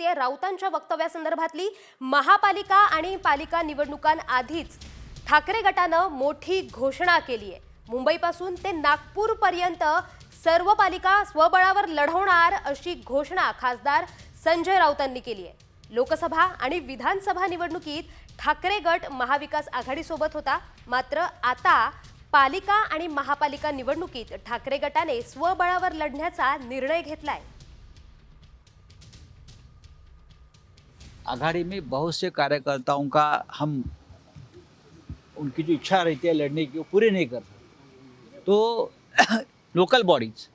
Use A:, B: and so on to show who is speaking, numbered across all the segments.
A: आहे राऊतांच्या वक्तव्यासंदर्भातली। महापालिका आणि पालिका निवडणुकांआधीच ठाकरे गटानं मोठी घोषणा केली आहे। मुंबईपासून ते नागपूर पर्यंत सर्व पालिका स्वबळावर लढवणार अशी घोषणा खासदार संजय राऊतांनी केली आहे। लोकसभा आणि विधानसभा निवडणुकीत ठाकरे गट महाविकास आघाडीसोबत होता, मात्र आता पालिका आणि महापालिका निवडणुकीत ठाकरे गटाने स्वबळावर लढण्याचा निर्णय घेतलाय।
B: आघाड़ी में बहुत से कार्यकर्ताओं का हम उनकी जो इच्छा रहती है लड़ने की वो पूरे नहीं कर सकते। तो लोकल बॉडीज,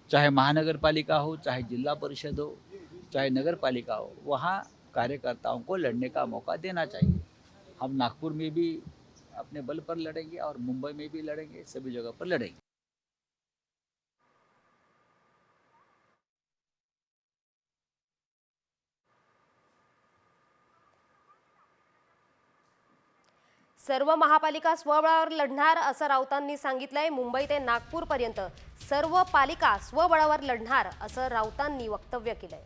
B: चाहे महानगर पालिका हो, चाहे जिला परिषद हो, चाहे नगर पालिका हो, वहाँ कार्यकर्ताओं को लड़ने का मौका देना चाहिए। हम नागपुर में भी अपने बल पर लड़ेंगे और मुंबई में भी लड़ेंगे, सभी जगह पर लड़ेंगे।
A: सर्व महापालिका स्वबळावर लढणार असं राऊतांनी सांगितलंय। मुंबई ते नागपूर पर्यंत सर्व पालिका स्वबळावर लढणार असं राऊतांनी वक्तव्य केलंय।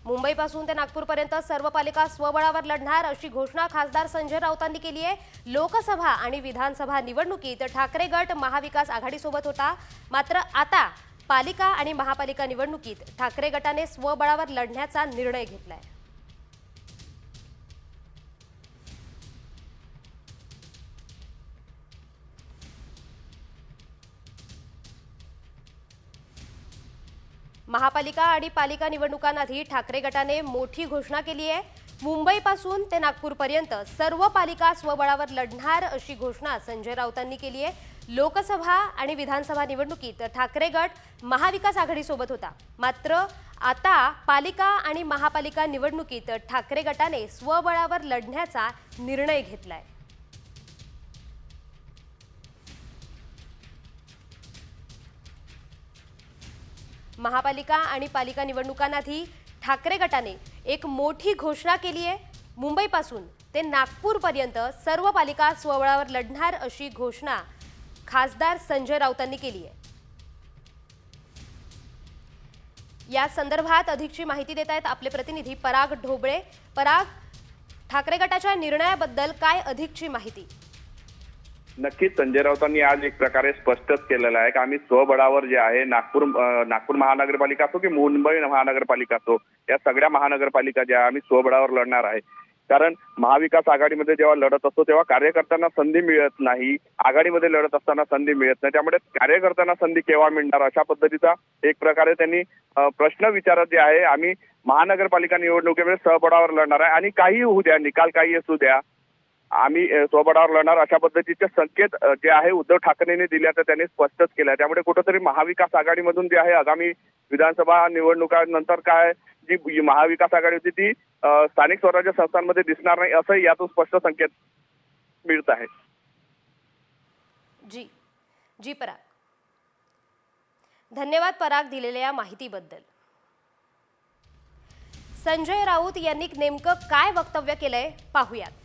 A: मुंबईपासून ते नागपूरपर्यंत सर्व पालिका स्वबळावर लढणार अशी घोषणा खासदार संजय राऊतांनी केली आहे। लोकसभा आणि विधानसभा निवडणुकीत ठाकरे गट महाविकास आघाडीसोबत होता, मात्र आता पालिका आणि महापालिका निवडणुकीत ठाकरे गटाने स्वबळावर लढण्याचा निर्णय घेतलाय। महापालिका आणि पालिका निवडणुकांआधी ठाकरे गटाने मोठी घोषणा केली आहे। मुंबईपासून ते नागपूरपर्यंत सर्व पालिका स्वबळावर लढणार अशी घोषणा संजय राऊतांनी केली आहे। लोकसभा आणि विधानसभा निवडणुकीत ठाकरे गट महाविकास आघाडीसोबत होता, मात्र आता पालिका आणि महापालिका निवडणुकीत ठाकरे गटाने स्वबळावर लढण्याचा निर्णय घेतलाय। महापालिका आणि पालिका निवडणुकांआधी ठाकरे गटाने एक मोठी घोषणा केली आहे। मुंबईपासून ते नागपूरपर्यंत सर्व पालिका स्वबळावर लढणार अशी घोषणा खासदार संजय राऊतांनी केली आहे। या संदर्भात अधिकची माहिती देत आहेत आपले प्रतिनिधी पराग ढोबळे। पराग, ठाकरे गटाच्या निर्णयाबद्दल काय अधिकची माहिती?
C: नक्कीच संजय राऊतांनी आज एक प्रकारे स्पष्टच केलेलं आहे की आम्ही स्वबळावर जे आहे नागपूर महानगरपालिका असो की मुंबई महानगरपालिका असो, या सगळ्या महानगरपालिका ज्या आम्ही स्वबळावर लढणार आहे। कारण महाविकास आघाडीमध्ये जेव्हा लढत असतो तेव्हा कार्यकर्त्यांना संधी मिळत नाही, आघाडीमध्ये लढत असताना संधी मिळत नाही, त्यामुळे कार्यकर्त्यांना संधी केव्हा मिळणार अशा पद्धतीचा एक प्रकारे त्यांनी प्रश्न विचारत जे आहे आम्ही महानगरपालिका निवडणुकीमध्ये स्वबळावर लढणार आहे आणि काही होऊ द्या, निकाल काही असू द्या, आम्ही स्वबळावर लढणार अशा पद्धतीचे संकेत जे आहे उद्धव ठाकरेंनी दिले तर त्यांनी स्पष्टच केलं। त्यामुळे कुठेतरी महाविकास आघाडीमधून जे आहे आगामी विधानसभा निवडणुकांनंतर काय जी महाविकास आघाडी होती ती स्थानिक स्वराज्य संस्थांमध्ये दिसणार नाही असं यातून स्पष्ट संकेत मिळत आहे।
A: जी पराग, धन्यवाद पराग दिलेल्या या माहितीबद्दल। संजय राऊत यांनी नेमकं काय वक्तव्य केलंय पाहूयात।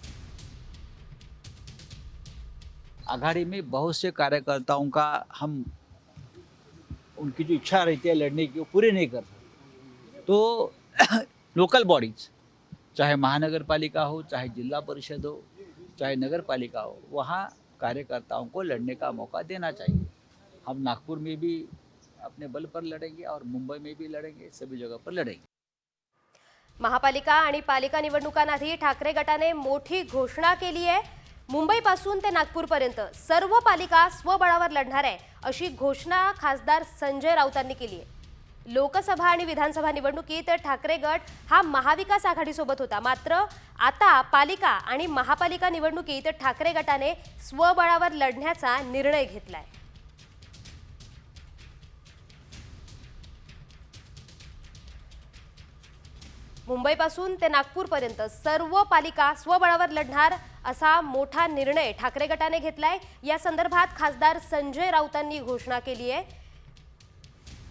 B: आघाड़ी में बहुत से कार्यकर्ताओं का हम उनकी जो इच्छा रहती है लड़ने की वो पूरे नहीं कर सकते। तो लोकल बॉडीज, चाहे महानगर पालिका हो, चाहे जिला परिषद हो, चाहे नगर पालिका हो, वहाँ कार्यकर्ताओं को लड़ने का मौका देना चाहिए। हम नागपुर में भी अपने बल पर लड़ेंगे और मुंबई में भी लड़ेंगे, सभी जगह पर लड़ेंगे।
A: महापालिका आणि पालिका निवडणुकांआधी ठाकरे गटाने मोठी घोषणा केली आहे। मुंबईपासून ते नागपूरपर्यंत सर्व पालिका स्वबळावर लढणार आहे अशी घोषणा खासदार संजय राऊतांनी केली आहे। लोकसभा आणि विधानसभा निवडणुकीत ठाकरे गट हा महाविकास आघाडीसोबत होता, मात्र आता पालिका आणि महापालिका निवडणुकीत ठाकरे गटाने स्वबळावर लढण्याचा निर्णय घेतलाय। मुंबईपासून ते नागपूरपर्यंत सर्व पालिका स्वबळावर लढणार असा मोठा निर्णय ठाकरे गटाने घेतलाय। या संदर्भात खासदार संजय राऊतांनी घोषणा केली आहे।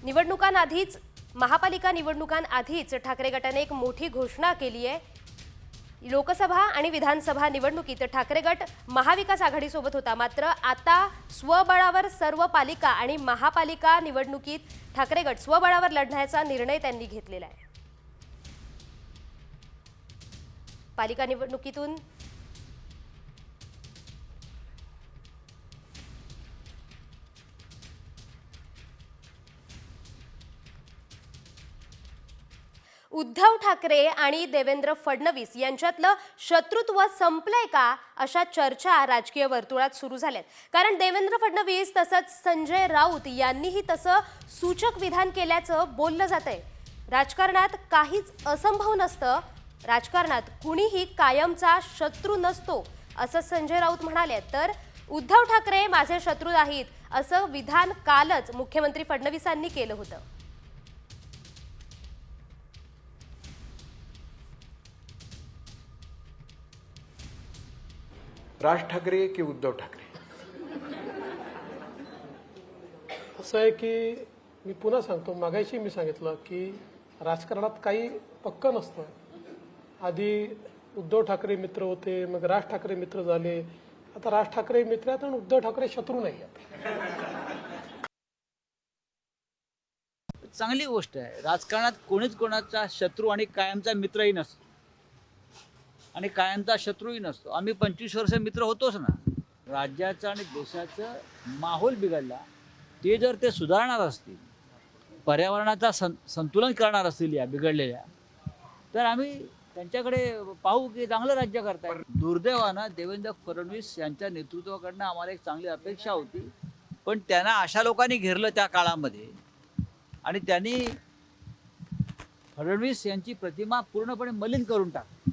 A: निवडणुकांआधीच महापालिका निवडणुकांआधीच ठाकरे गटाने एक मोठी घोषणा केली आहे। लोकसभा आणि विधानसभा निवडणुकीत ठाकरे गट महाविकास आघाडीसोबत होता. मात्र आता स्वबळावर सर्व पालिका आणि महापालिका निवडणुकीत ठाकरे गट स्वबळावर लढण्याचा निर्णय त्यांनी घेतलेला आहे. पालिका निवडणुकीतून उद्धव ठाकरे आणि देवेंद्र फडणवीस यांच्यातलं शत्रुत्व संपलंय का अशा चर्चा राजकीय वर्तुळात सुरू झाल्यात. कारण देवेंद्र फडणवीस तसंच संजय राऊत यांनीही तसं सूचक विधान केल्याचं बोललं जातंय. राजकारणात काहीच असंभव नसतं, राजकारणात कुणीही कायमचा शत्रू नसतो असं संजय राऊत म्हणाले. तर उद्धव ठाकरे माझे शत्रू नाहीत असं विधान कालच मुख्यमंत्री फडणवीसांनी केलं होतं.
D: राज ठाकरे की उद्धव ठाकरे?
E: असं आहे की मी पुन्हा सांगतो, मागाशी मी सांगितलं की राजकारणात काही पक्क नसतं. आधी उद्धव ठाकरे मित्र होते, मग राज ठाकरे मित्र झाले, आता राज ठाकरे मित्र आहेत आणि उद्धव ठाकरे शत्रू नाही आहेत.
B: चांगली गोष्ट आहे. राजकारणात कोणीच कोणाचा शत्रू आणि कायमचा मित्रही नसतो आणि कायमचा शत्रूही नसतो. आम्ही 25 वर्ष मित्र होतोच ना. राज्याचा आणि देशाचं माहोल बिघडला, ते जर ते सुधारणार असतील, पर्यावरणाचा संतुलन करणार असतील या बिघडलेल्या, तर आम्ही त्यांच्याकडे पाहू की चांगलं राज्य करताय. दुर्दैवानं देवेंद्र फडणवीस यांच्या नेतृत्वाकडनं आम्हाला एक चांगली अपेक्षा होती, पण त्यांना अशा लोकांनी घेरलं त्या काळामध्ये आणि त्यांनी फडणवीस यांची प्रतिमा पूर्णपणे मलिन करून टाकली.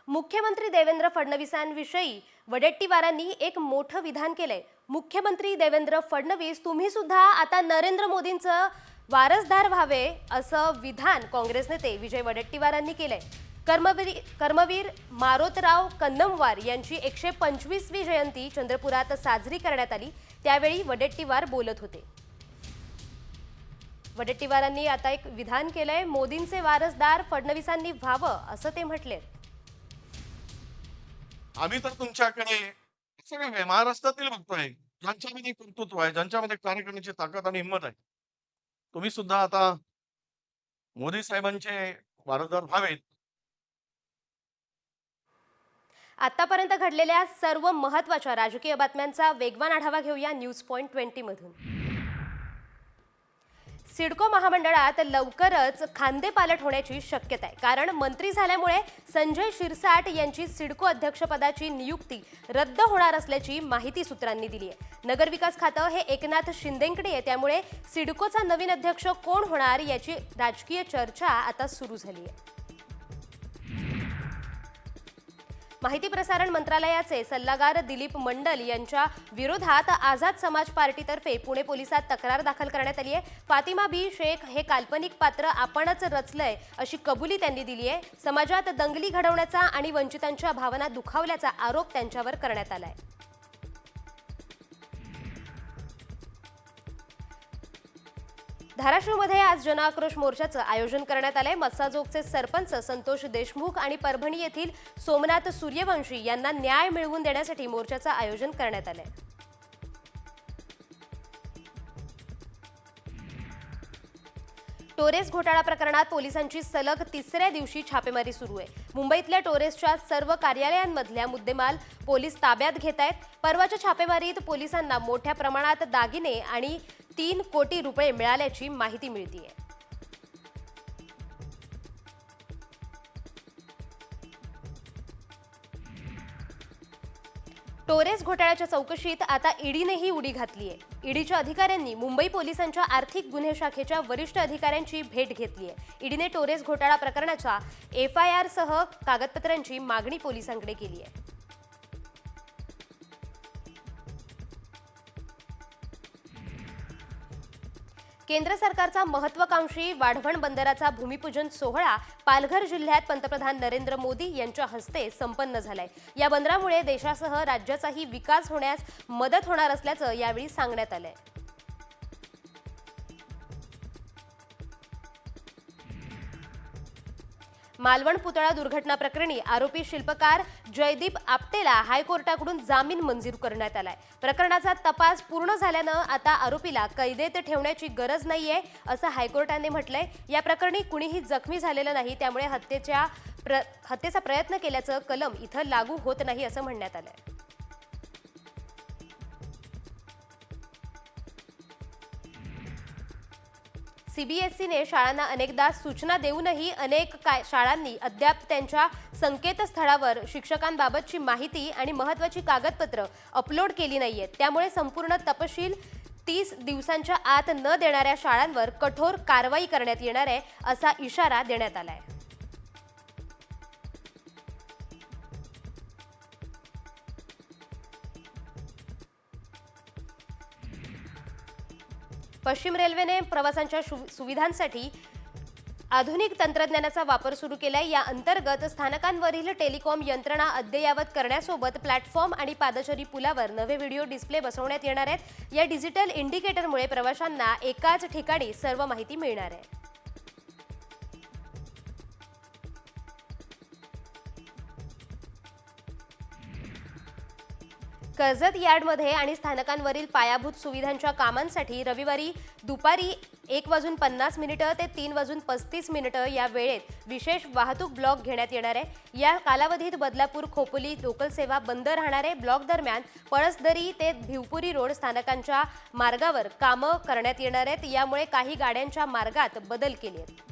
A: मुख्यमंत्री देवेंद्र फडणवीसांविषयी वडेट्टीवारांनी एक मोठं विधान केलंय. मुख्यमंत्री देवेंद्र फडणवीस तुम्ही सुद्धा आता नरेंद्र मोदींचं वारसदार व्हावे असं विधान काँग्रेस नेते विजय वडेट्टीवारांनी केलंय. कर्मवीर मारोतराव कन्नमवार यांची 125वी जयंती चंद्रपुरात साजरी करण्यात आली. त्यावेळी वडेट्टीवार बोलत होते. वडेट्टीवारांनी आता एक विधान केलंय. मोदींचे वारसदार फडणवीसांनी व्हावं असं ते म्हटले.
F: आम्ही तर तुमच्याकडे सगळे महाराष्ट्रातील बघतोय, ज्यांच्यामध्ये कर्तृत्व आहे, ज्यांच्यामध्ये कार्य करण्याची ताकद आणि हिंमत आहे. तुम्ही सुद्धा आता मोदी साहेबांचे वारसदार व्हावेत.
A: आतापर्यंत घडलेल्या सर्व महत्त्वाच्या राजकीय बातम्यांचा वेगवान आढावा घेऊया न्यूज पॉइंट 20 मधून. सिडको महामंडळात लवकरच खांदेपालट होण्याची शक्यता आहे. कारण मंत्री झाल्यामुळे संजय शिरसाट यांची सिडको अध्यक्षपदाची नियुक्ती रद्द होणार असल्याची माहिती सूत्रांनी दिली आहे. नगरविकास खातं हे एकनाथ शिंदेंकडे आहे, त्यामुळे सिडकोचा नवीन अध्यक्ष कोण होणार याची राजकीय चर्चा आता सुरू झाली आहे. माहिती प्रसारण मंत्रालयाचे सल्लागार दिलीप मंडल यांच्या विरोधात आझाद समाज पार्टीतर्फे पुणे पोलिसात तक्रार दाखल करण्यात आली आहे. फातिमा बी शेख हे काल्पनिक पात्र आपणच रचलंय अशी कबुली त्यांनी दिली आहे. समाजात दंगली घडवण्याचा आणि वंचितांच्या भावना दुखावल्याचा आरोप त्यांच्यावर करण्यात आलाय. धाराशिवमध्ये आज जनआक्रोश मोर्चाचं आयोजन करण्यात आलंय. मस्साजोगचे सरपंच संतोष देशमुख आणि परभणी येथील सोमनाथ सूर्यवंशी यांना न्याय मिळवून देण्यासाठी मोर्चाचं आयोजन करण्यात आलंय. टोरेस घोटाळा प्रकरणात पोलिसांची सलग तिसऱ्या दिवशी छापेमारी सुरू आहे. मुंबईतल्या टोरेसच्या सर्व कार्यालयांमधल्या मुद्देमाल पोलीस ताब्यात घेत आहेत. परवाच्या छापेमारीत पोलिसांना मोठ्या प्रमाणात दागिने आणि 3 कोटी रुपये मिळाल्याची माहिती मिळतेय. टोरेस घोटाळ्याच्या चौकशीत आता ईडीनेही उडी घातली आहे. ईडीच्या अधिकाऱ्यांनी मुंबई पोलिसांच्या आर्थिक गुन्हे शाखेच्या वरिष्ठ अधिकाऱ्यांची भेट घेतली आहे. ईडीने टोरेस घोटाळा प्रकरणाच्या FIR सह कागदपत्रांची मागणी पोलिसांकडे केली आहे. केंद्र सरकारचा महत्त्वाकांक्षी वाढवण बंदराचा भूमिपूजन सोहळा पालघर जिल्ह्यात पंतप्रधान नरेंद्र मोदी यांच्या हस्ते संपन्न झालाय. या बंदरामुळे देशासह राज्याचाही विकास होण्यास मदत होणार असल्याचं यावेळी सांगण्यात आलंय. मालवण पुतळा दुर्घटना प्रकरणी आरोपी शिल्पकार जयदीप आपटेला हायकोर्टाकडून जामीन मंजूर करण्यात आलाय. प्रकरणाचा तपास पूर्ण झाल्यानं आता आरोपीला कैदेत ठेवण्याची गरज नाहीये असं हायकोर्टाने म्हटलंय. या प्रकरणी कुणीही जखमी झालेलं नाही, त्यामुळे हत्येचा प्रयत्न केल्याचं कलम इथं लागू होत नाही असं म्हणण्यात आलंय. सीबीएसईने शाळांना अनेकदा सूचना देऊनही अनेक शाळांनी अद्याप त्यांच्या संकेतस्थळावर शिक्षकांबाबतची माहिती आणि महत्त्वाची कागदपत्र अपलोड केली नाहीयेत. त्यामुळे संपूर्ण तपशील 30 दिवसांच्या आत न देणाऱ्या शाळांवर कठोर कारवाई करण्यात येणार आहे असा इशारा देण्यात आलाय. पश्चिम रेल्वेने प्रवाशांच्या सुविधांसाठी आधुनिक तंत्रज्ञानाचा वापर सुरू केलाय. या अंतर्गत स्थानकांवरील टेलिकॉम यंत्रणा अद्ययावत करण्यासोबत प्लॅटफॉर्म आणि पादचारी पुलावर नवे व्हिडिओ डिस्प्ले बसवण्यात येणार आहेत. या डिजिटल इंडिकेटरमुळे प्रवाशांना एकाच ठिकाणी सर्व माहिती मिळणार आहे. कर्जत यार्डमध्ये आणि स्थानकांवरील पायाभूत सुविधांच्या कामांसाठी रविवारी दुपारी 1:50 ते 3:35 या वेळेत विशेष वाहतूक ब्लॉक घेण्यात येणार आहे. या कालावधीत बदलापूर खोपोली लोकल सेवा बंद राहणार आहे. ब्लॉक दरम्यान पळसदरी ते भिवपुरी रोड स्थानकांच्या मार्गावर कामं करण्यात येणार आहेत. यामुळे काही गाड्यांच्या मार्गात बदल केले आहेत.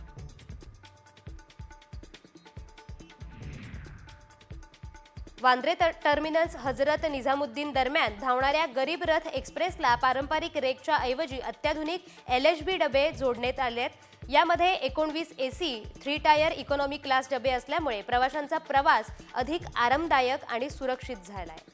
A: वांद्रे टर्मिनस हजरत निजामुद्दीन दरम्यान धावणाऱ्या गरीब रथ एक्सप्रेसला पारंपरिक रेकच्या ऐवजी अत्याधुनिक LHB डबे जोडण्यात आलेत. यामध्ये 19 AC 3 टायर इकॉनॉमी क्लास डबे असल्यामुळे प्रवाशांचा प्रवास अधिक आरामदायक आणि सुरक्षित झाला आहे.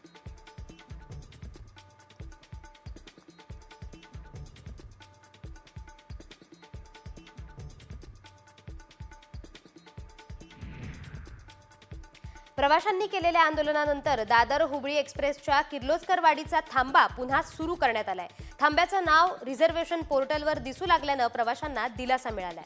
A: प्रवाशांनी केलेल्या आंदोलनानंतर दादर हुबळी एक्सप्रेसच्या किर्लोस्कर वाडीचा थांबा पुन्हा सुरू करण्यात आलाय. थांब्याचं नाव रिझर्वेशन पोर्टलवर दिसू लागल्यानं प्रवाशांना दिलासा मिळालाय.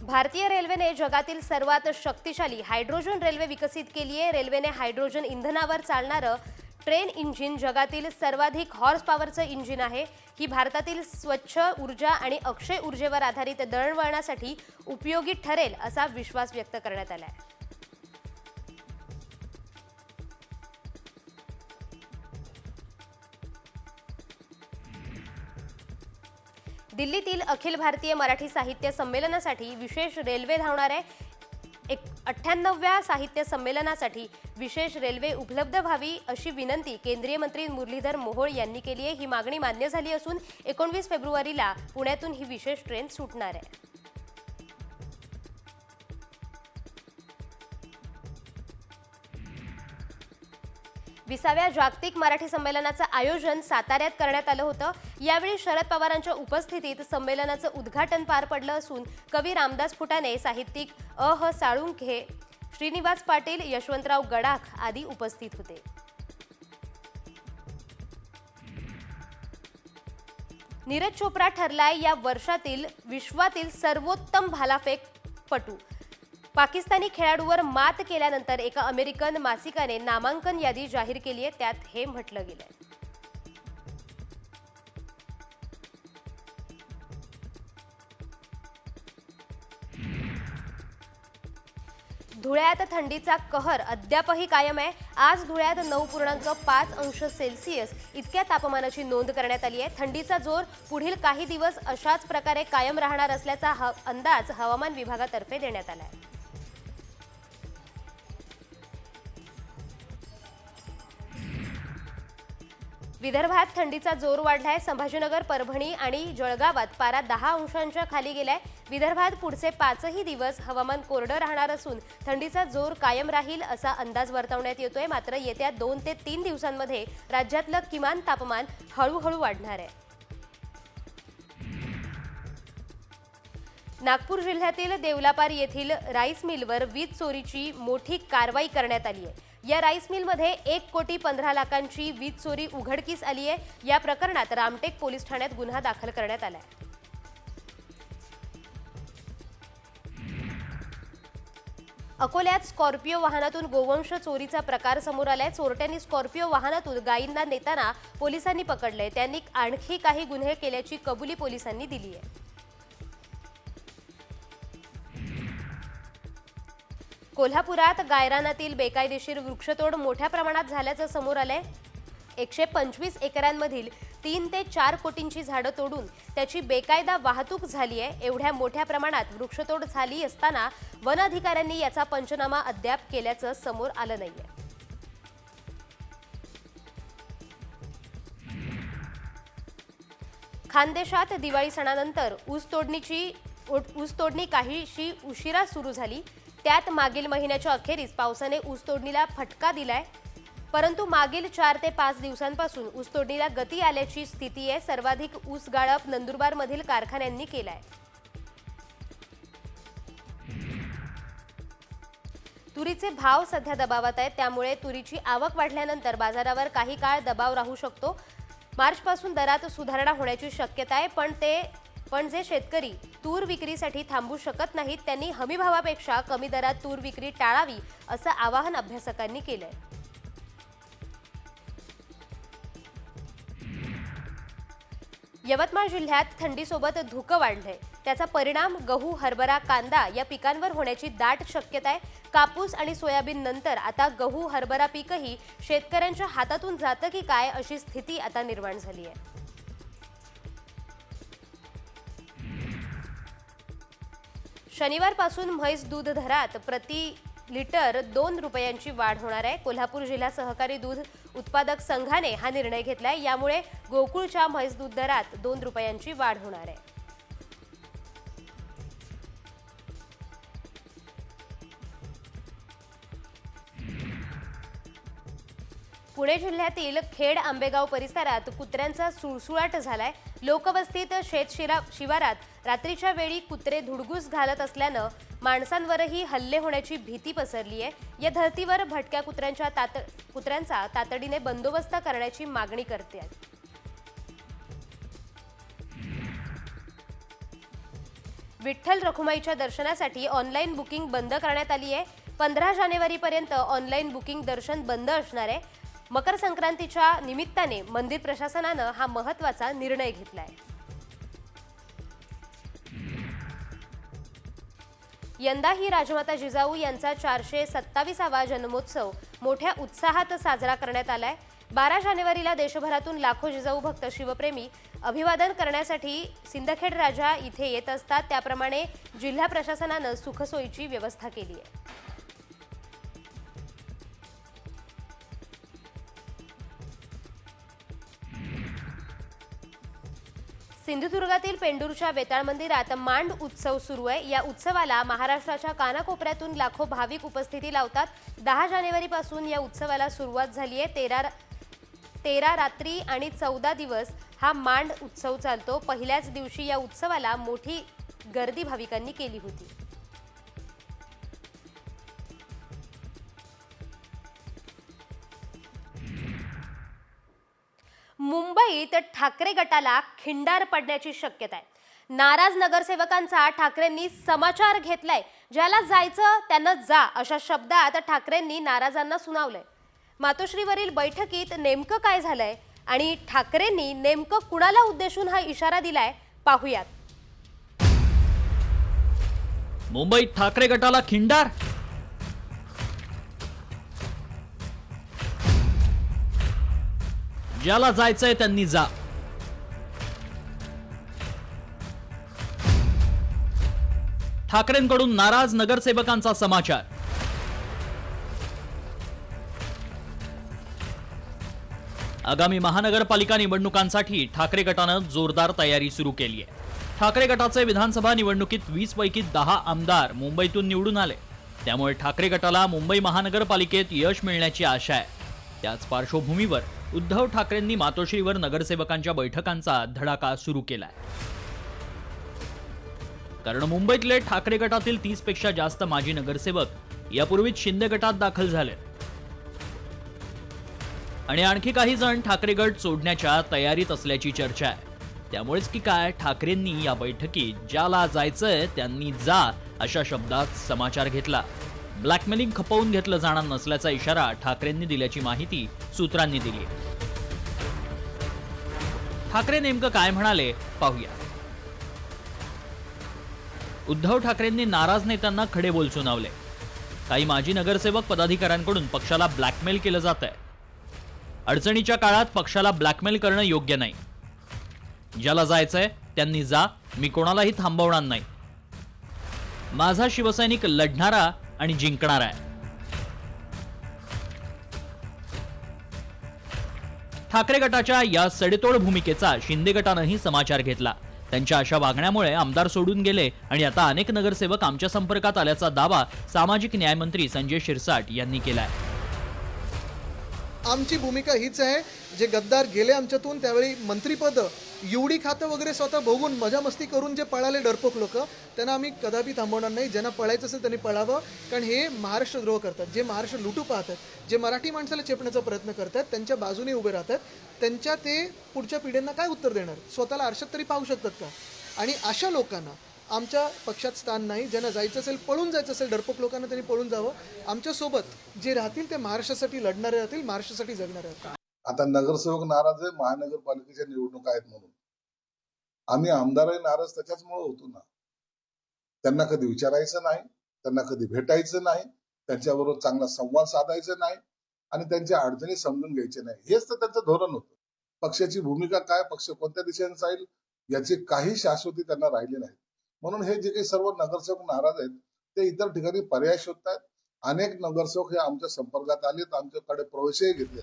A: भारतीय रेल्वेने जगातील सर्वात शक्तिशाली हायड्रोजन रेल्वे विकसित केली आहे. रेल्वेने हायड्रोजन इंधनावर चालणारं ट्रेन इंजिन जगातील सर्वाधिक हॉर्स पॉवरचं इंजिन आहे. ही भारतातील स्वच्छ ऊर्जा आणि अक्षय ऊर्जेवर आधारित दळणवळणासाठी उपयोगी ठरेल असा विश्वास व्यक्त करण्यात आला आहे. दिल्लीतील अखिल भारतीय मराठी साहित्य संमेलनासाठी विशेष रेल्वे धावणार आहे. 98व्या साहित्य संमेलनासाठी विशेष रेल्वे उपलब्ध व्हावी अशी विनंती केंद्रीय मंत्री मुरलीधर मोहोळ यांनी केली आहे. ही मागणी मान्य झाली असून 19 फेब्रुवारीला पुण्यातून ही विशेष ट्रेन सुटणार आहे. विसाव्या जागतिक मराठी संमेलनाचं आयोजन साताऱ्यात करण्यात आलं होतं. यावेळी शरद पवारांच्या उपस्थितीत संमेलनाचं उद्घाटन पार पडलं असून कवी रामदास फुटाणे, साहित्यिक अह साळुंखे, श्रीनिवास पाटील, यशवंतराव गडाख आदी उपस्थित होते. नीरज चोप्रा ठरलाय या वर्षातील विश्वातील सर्वोत्तम भालाफेकपटू. पाकिस्तानी खेळाडूवर मात केल्यानंतर एका अमेरिकन मासिकाने नामांकन यादी जाहीर केली आहे. त्यात हे म्हटलं गेलंय. धुळ्यात थंडीचा कहर अद्यापही कायम आहे. आज धुळ्यात 9.5 अंश सेल्सिअस इतक्या तापमानाची नोंद करण्यात आली आहे. थंडीचा जोर पुढील काही दिवस अशाच प्रकारे कायम राहणार असल्याचा अंदाज हवामान विभागातर्फे देण्यात आला आहे. विदर्भात थंडीचा जोर वाढलाय. संभाजीनगर, परभणी आणि जळगावात पारा 10 अंशांच्या खाली गेलाय. विदर्भात पुढचे 5ही दिवस हवामान कोरडं राहणार असून थंडीचा जोर कायम राहील असा अंदाज वर्तवण्यात येतोय. मात्र येत्या 2 ते 3 दिवसांमध्ये राज्यातलं किमान तापमान हळूहळू वाढणार आहे. नागपूर जिल्ह्यातील देवलापार येथील राईस मिलवर वीज चोरीची मोठी कारवाई करण्यात आली आहे. या राईस मिलमध्ये 1,15,00,000ची वीज चोरी उघडकीस आली आहे। या प्रकरणात रामटेक पोलीस ठाण्यात गुन्हा दाखल करण्यात आलाय। अकोल्यात स्कॉर्पिओ वाहनातून गोवंश चोरीचा प्रकार समोर आलाय। चोरट्यांनी स्कॉर्पिओ वाहनातून गायींना नेताना पोलिसांनी पकडले। त्यांनी आणखी काही गुन्हे केल्याची कबुली पोलिसांनी दिली आहे। कोल्हापुरात गायरानातील बेकायदेशीर वृक्षतोड मोठ्या प्रमाणात झाल्याचं समोर आलंय। 125 एकरांमधील 3 ते 4 कोटींची झाडं तोडून त्याची बेकायदा वाहतूक झाली आहे। एवढ्या मोठ्या प्रमाणात वृक्षतोड झाली असताना वन अधिकाऱ्यांनी याचा पंचनामा अद्याप केल्याचं समोर आलं नाहीये। खानदेशात दिवाळी सणानंतर ऊस तोडणी काहीशी उशिरा सुरू झाली। त्यात मागील महिन्याच्या अखेरीस पावसाने ऊसतोडणीला फटका दिलाय, परंतु मागील 4 ते 5 दिवसांपासून ऊसतोडणीला गती आल्याची स्थिती आहे। सर्वाधिक ऊस गाळप नंदुरबारमधील कारखान्यांनी केलाय। तुरीचे भाव सध्या दबावात आहेत, त्यामुळे तुरीची आवक वाढल्यानंतर बाजारावर काही काळ दबाव राहू शकतो। मार्चपासून दरात सुधारणा होण्याची शक्यता आहे, पण जे शेतकरी तूर विक्रीसाठी थांबू शकत नाहीत त्यांनी हमीभावापेक्षा कमी दरात तूर विक्री टाळावी असं आवाहन अभ्यासकांनी केलंय। यवतमाळ जिल्ह्यात थंडीसोबत धुकं वाढलंय। त्याचा परिणाम गहू, हरभरा, कांदा या पिकांवर होण्याची दाट शक्यता आहे। कापूस आणि सोयाबीन नंतर आता गहू, हरभरा पीकही शेतकऱ्यांच्या हातातून जातं की काय अशी स्थिती आता निर्माण झाली आहे। शनिवारपासून म्हैस दूध दरात प्रति लिटर 2 रुपयांची वाढ होणार आहे। कोल्हापूर जिल्हा सहकारी दूध उत्पादक संघाने हा निर्णय घेतलाय। यामुळे गोकुळच्या म्हैस दूध दरात 2 रुपयांची वाढ होणार आहे। पुणे जिल्ह्यातील खेड आंबेगाव परिसरात कुत्र्यांचा सुळसुळाट झालाय। लोकवस्तीत शिवारात रात्रीच्या वेळी कुत्रे धुडगूस घालत असल्यानं माणसांवरही हल्ले होण्याची भीती पसरली आहे। या धर्तीवर भटक्या कुत्र्यांचा तातडीने बंदोबस्त करण्याची मागणी करतात। विठ्ठल रखुमाईच्या दर्शनासाठी ऑनलाईन बुकिंग बंद करण्यात आली आहे। 15 जानेवारीपर्यंत ऑनलाईन बुकिंग दर्शन बंद असणार आहे। मकर संक्रांतीच्या निमित्ताने मंदिर प्रशासनानं हा महत्त्वाचा निर्णय घेतलाय। यंदाही राजमाता जिजाऊ यांचा 427वा जन्मोत्सव मोठ्या उत्साहात साजरा करण्यात आलाय। 12 जानेवारीला देशभरातून लाखो जिजाऊ भक्त शिवप्रेमी अभिवादन करण्यासाठी सिंदखेड राजा इथे येत असतात। त्याप्रमाणे जिल्हा प्रशासनानं सुखसोयीची व्यवस्था केली आहे। सिंधुदुर्गातील पेंडूरच्या वेताळ मंदिरात मांड उत्सव सुरू आहे। या उत्सवाला महाराष्ट्राच्या कानाकोपऱ्यातून लाखो भाविक उपस्थिती लावतात। 10 जानेवारीपासून या उत्सवाला सुरुवात झाली आहे। 13 रात्री आणि 14 दिवस हा मांड उत्सव चालतो। पहिल्याच दिवशी या उत्सवाला मोठी गर्दी भाविकांनी केली होती। मुंबईत ठाकरे गटाला खिंडार पडण्याची शक्यता आहे। नाराज नगरसेवकांचा ठाकरेंनी समाचार घेतलाय। ज्याला जायचं त्यांना जा अशा शब्दात ठाकरेंनी नाराजांना सुनावलंय। मातोश्रीवरील बैठकीत नेमकं काय झालंय आणि ठाकरेंनी नेमकं कुणाला उद्देशून हा इशारा दिलाय पाहूयात।
G: मुंबईत ठाकरे गटाला खिंडार, ज्याला जायचंय त्यांनी जा। ठाकरेंकडून नाराज नगरसेवकांचा समाचार। आगामी महानगरपालिका निवडणुकांसाठी ठाकरे गटानं जोरदार तयारी सुरू केली आहे। ठाकरे गटाचे विधानसभा निवडणुकीत 20 पैकी 10 आमदार मुंबईतून निवडून आले, त्यामुळे ठाकरे गटाला मुंबई महानगरपालिकेत यश मिळण्याची आशा आहे। त्याच पार्श्वभूमीवर उद्धव ठाकरेंनी मातोश्रीवर नगरसेवकांच्या बैठकांचा धडाका सुरू केलाय। कारण मुंबईतले ठाकरे गटातील 30 पेक्षा जास्त माजी नगरसेवक यापूर्वीच शिंदे गटात दाखल झाले। आणि आणखी काही जण ठाकरे गट सोडण्याच्या तयारीत असल्याची चर्चा आहे. त्यामुळेच की काय ठाकरेंनी या बैठकीत ज्याला जायचंय त्यांनी जा अशा शब्दात समाचार घेतला. ब्लॅकमेलिंग खपवून घेतलं जाणार नसल्याचा इशारा ठाकरेंनी दिल्याची माहिती सूत्रांनी दिली. ठाकरे नेमकं काय म्हणाले पाहूया. उद्धव ठाकरेंनी नाराज नेत्यांना खडे बोल सुनावले. काही माजी नगरसेवक पदाधिकाऱ्यांकडून पक्षाला ब्लॅकमेल केलं जात आहे. अडचणीच्या काळात पक्षाला ब्लॅकमेल करणं योग्य नाही. ज्याला जायचंय त्यांनी जा, मी कोणालाही थांबवणार नाही. माझा शिवसैनिक लढणारा आणि जिंकणारा आहे. ठाकरे गटाच्या या सडेतोड भूमिकेचा शिंदे गटानंही समाचार घेतला. त्यांच्या अशा वागण्यामुळे आमदार सोडून गेले आणि आता अनेक नगरसेवक आमच्या संपर्कात आल्याचा दावा सामाजिक न्याय मंत्री संजय शिरसाट यांनी केलाय.
H: आमची भूमिका हीच आहे, जे गद्दार गेले आमच्यातून त्यावेळी मंत्रीपद एवढी खातं वगैरे स्वतः भोगून मजा मस्ती करून जे पळाले डरपोक लोक, त्यांना आम्ही कदापि थांबवणार नाही. ज्यांना पळायचं असेल त्यांनी पळावं, कारण हे महाराष्ट्रद्रोह करतात. जे महाराष्ट्र लुटू पाहतात, जे मराठी माणसाला चेपण्याचा प्रयत्न करतात, त्यांच्या बाजूने उभे राहतात. त्यांच्या ते पुढच्या पिढ्यांना काय उत्तर देणार? स्वतःला आरशात तरी पाहू शकतात का? आणि अशा लोकांना आमच्या पक्षात स्थान नाही. ज्यांना जायचं असेल, पळून जायचं असेल, डरपोक लोकांना त्यांनी पळून जावं. आमच्यासोबत जे राहतील ते महाराष्ट्रासाठी लढणारे राहतील, महाराष्ट्रासाठी जगणारे राहतील.
I: आता नगरसेवक नाराज आहे महानगरपालिकेच्या निवडणुका आहेत म्हणून. आम्ही आमदारही नाराज त्याच्याचमुळे होतो ना. त्यांना कधी विचारायचं नाही, त्यांना कधी भेटायचं नाही, त्यांच्याबरोबर चांगला संवाद साधायचा नाही आणि त्यांच्या अडचणी समजून घ्यायचे नाही. हेच तर त्यांचं धोरण होतं. पक्षाची भूमिका काय, पक्ष कोणत्या दिशेने जाईल याची काही शाश्वती त्यांना राहिली नाही. म्हणून हे जे काही सर्व नगरसेवक नाराज आहेत ते इतर ठिकाणी पर्याय शोधतात. अनेक नगरसेवक हे आमच्या संपर्कात आलेत, आमच्याकडे प्रवेशही घेतले.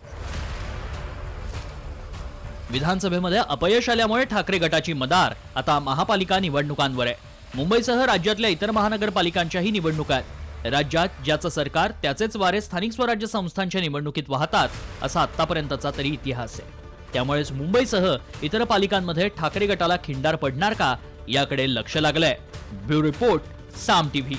G: विधानसभेमध्ये अपयश आल्यामुळे ठाकरे गटाची मदार आता महापालिका निवडणुकांवर आहे. मुंबईसह राज्यातल्या इतर महानगरपालिकांच्याही निवडणुका आहेत. राज्यात ज्याचं सरकार त्याचेच वारे स्थानिक स्वराज्य संस्थांच्या निवडणुकीत वाहतात असा आतापर्यंतचा तरी इतिहास आहे. त्यामुळेच मुंबईसह इतर पालिकांमध्ये ठाकरे गटाला खिंडार पडणार का याकडे लक्ष लागलंय. ब्युरो रिपोर्ट, साम टीव्ही.